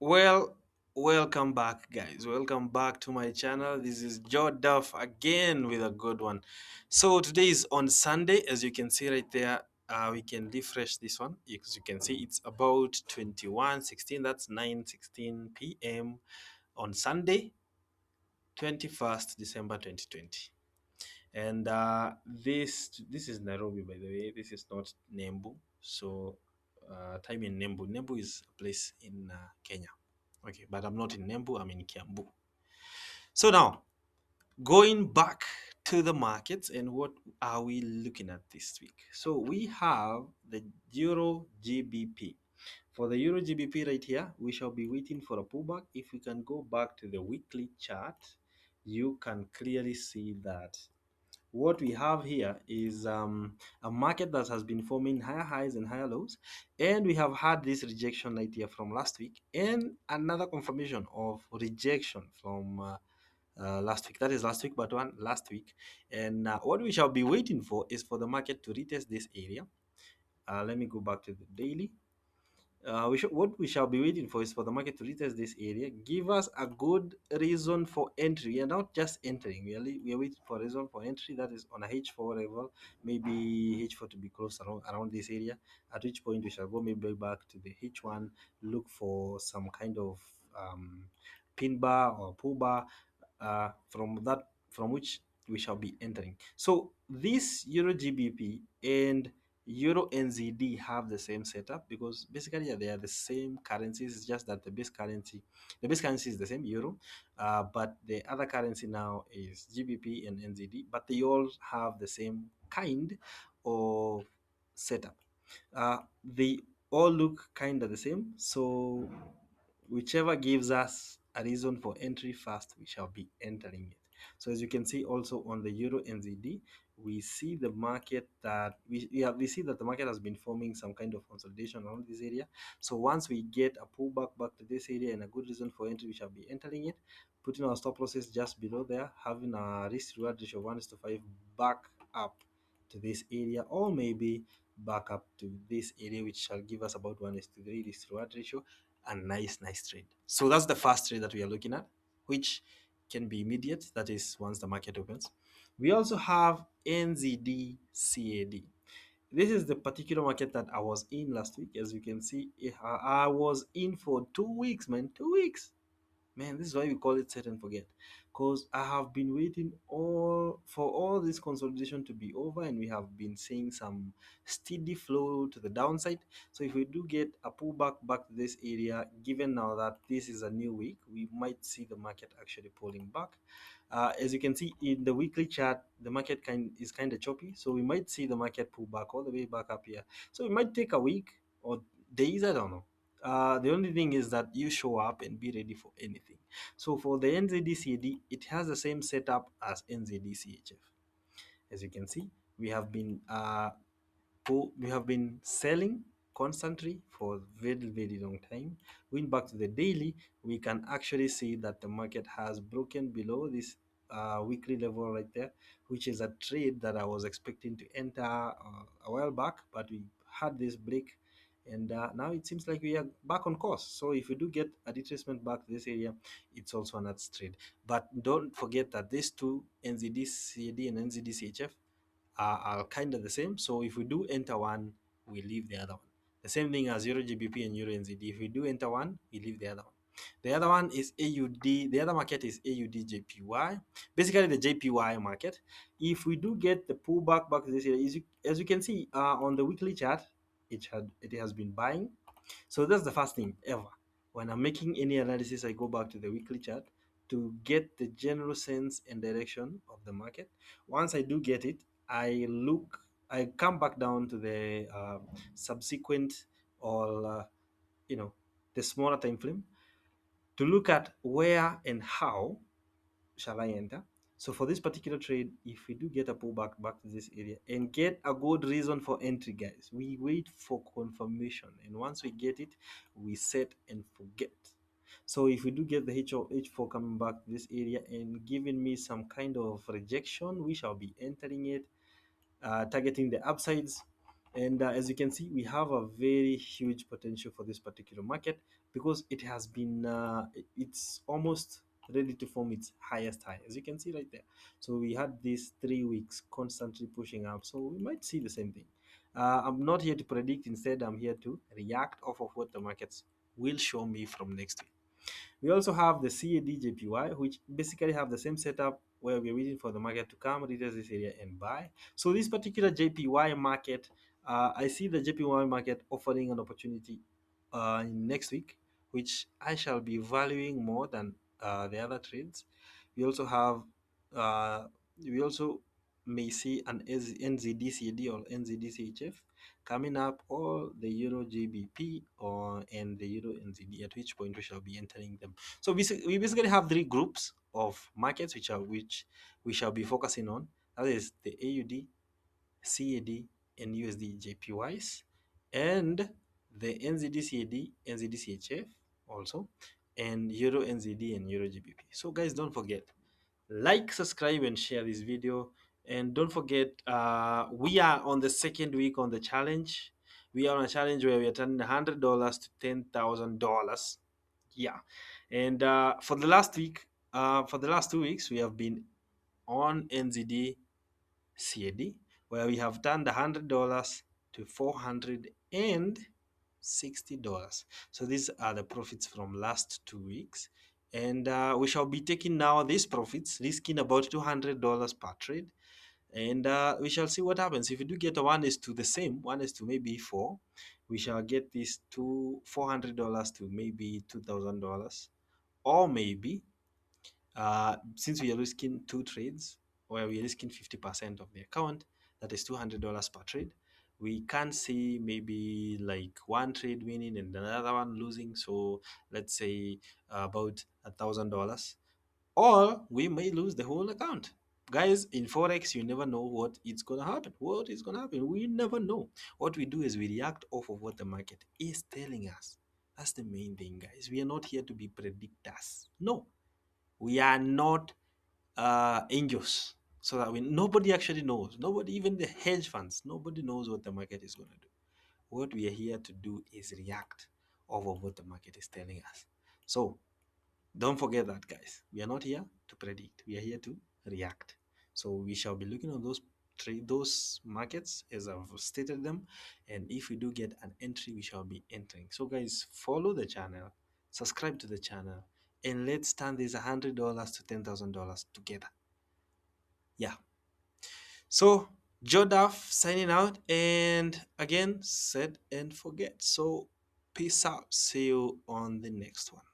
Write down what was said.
Well, welcome back, guys. Welcome back to my channel. This is Joe Duff again with a good one. So today is on Sunday, as you can see right there. We can refresh this one because you can see it's about 21:16. That's 9:16 p.m. on Sunday, 21st December 2020. And this is Nairobi, by the way. This is not Nembu. So time in Nembu. Nembu is a place in Kenya. Okay, but I'm not in Nembu, I'm in Kiambu. So now, going back to the markets and what are we looking at this week? So we have the Euro GBP. For the Euro GBP right here, we shall be waiting for a pullback. If we can go back to the weekly chart, you can clearly see that what we have here is a market that has been forming higher highs and higher lows, and we have had this rejection right here from last week and another confirmation of rejection from last week. That is last week, but one last week. And what we shall be waiting for is for the market to retest this area. Let me go back to the daily. What we shall be waiting for is for the market to retest this area, give us a good reason for entry. We are not just entering, we are waiting for a reason for entry that is on a H4 level, maybe H4 to be close around this area, at which point we shall go maybe back to the H1, look for some kind of pin bar or pull bar from which we shall be entering. So this Euro GBP and Euro NZD have the same setup because basically they are the same currencies. It's just that the base currency is the same Euro, but the other currency now is GBP and NZD, but they all have the same kind of setup. They all look kind of the same. So whichever gives us a reason for entry first, we shall be entering it. So as you can see also on the Euro NZD, we see the market that we see that the market has been forming some kind of consolidation around this area. So once we get a pullback back to this area and a good reason for entry, we shall be entering it, putting our stop losses just below there, having a risk reward ratio of 1:5 back up to this area, or maybe back up to this area, which shall give us about 1:3 risk reward ratio. A nice trade. So that's the first trade that we are looking at, which can be immediate. That is once the market opens. We also have NZD CAD. This is the particular market that I was in last week. As you can see, I was in for 2 weeks, man. 2 weeks. Man, this is why we call it set and forget. Because I have been waiting all this consolidation to be over, and we have been seeing some steady flow to the downside. So if we do get a pullback back to this area, given now that this is a new week, we might see the market actually pulling back. As you can see in the weekly chart, the market is kind of choppy, so we might see the market pull back all the way back up here. So it might take a week or days, I don't know. The only thing is that you show up and be ready for anything. So for the NZD-CAD, it has the same setup as NZD-CHF. As you can see, we have been selling constantly for very long time. Going back to the daily, we can actually see that the market has broken below this weekly level right there, which is a trade that I was expecting to enter a while back, but we had this break, and now it seems like we are back on course. So if we do get a retracement back to this area, it's also another trade. But don't forget that these two, NZD CAD and NZD CHF, are kind of the same. So if we do enter one, we leave the other one. The same thing as Euro GBP and Euro NZD. If we do enter one, we leave the other one. The other one is AUD. The other market is AUD JPY. Basically, the JPY market. If we do get the pullback back to this area, as you can see on the weekly chart, it has been buying. So that's the first thing ever. When I'm making any analysis, I go back to the weekly chart to get the general sense and direction of the market. Once I do get it, I come back down to the subsequent, or the smaller time frame, to look at where and how shall I enter. So for this particular trade, if we do get a pullback back to this area and get a good reason for entry, guys, we wait for confirmation, and once we get it, we set and forget. So if we do get the H4 coming back to this area and giving me some kind of rejection, we shall be entering it, targeting the upsides. And as you can see, we have a very huge potential for this particular market because it has been, it's almost ready to form its highest high, as you can see right there. So we had these 3 weeks constantly pushing up. So we might see the same thing. I'm not here to predict. Instead, I'm here to react off of what the markets will show me from next week. We also have the CAD JPY, which basically have the same setup where we're waiting for the market to come, retest this area and buy. So this particular JPY market, I see the JPY market offering an opportunity in next week, which I shall be valuing more than the other trades. We also have, uh, we also may see an NZD-CAD or NZD-CHF coming up, or the Euro GBP or and the Euro NZD, at which point we shall be entering them. So we basically have three groups of markets which we shall be focusing on. That is the AUD, CAD, and USD JPYs, and the NZD CAD, NZD CHF also, and Euro NZD and Euro GBP. So guys, don't forget, like, subscribe, and share this video. And don't forget, we are on the second week on the challenge. We are on a challenge where we are turning $100 to $10,000. Yeah. And for the last 2 weeks, we have been on NZD CAD, where we have turned $100 to $460. So these are the profits from last 2 weeks. And we shall be taking now these profits, risking about $200 per trade. And we shall see what happens. If we do get a one is to the same, one is to maybe four, we shall get this to $400 to maybe $2,000. Or maybe, since we are risking two trades, where we are risking 50% of the account, that is $200 per trade, we can see maybe like one trade winning and another one losing. So let's say about $1,000, or we may lose the whole account. Guys, in forex, you never know what is gonna happen. What is gonna happen? We never know. What we do is we react off of what the market is telling us. That's the main thing, guys. We are not here to be predictors. No, we are not angels. So that nobody actually knows. Nobody, even the hedge funds, nobody knows what the market is going to do. What we are here to do is react off of what the market is telling us. So don't forget that, guys. We are not here to predict. We are here to react. So we shall be looking on those markets as I've stated them, and if we do get an entry, we shall be entering. So guys, follow the channel, subscribe to the channel, and let's turn this $100 to $10,000 together. Yeah. So Jodaf signing out, and again, set and forget. So peace out. See you on the next one.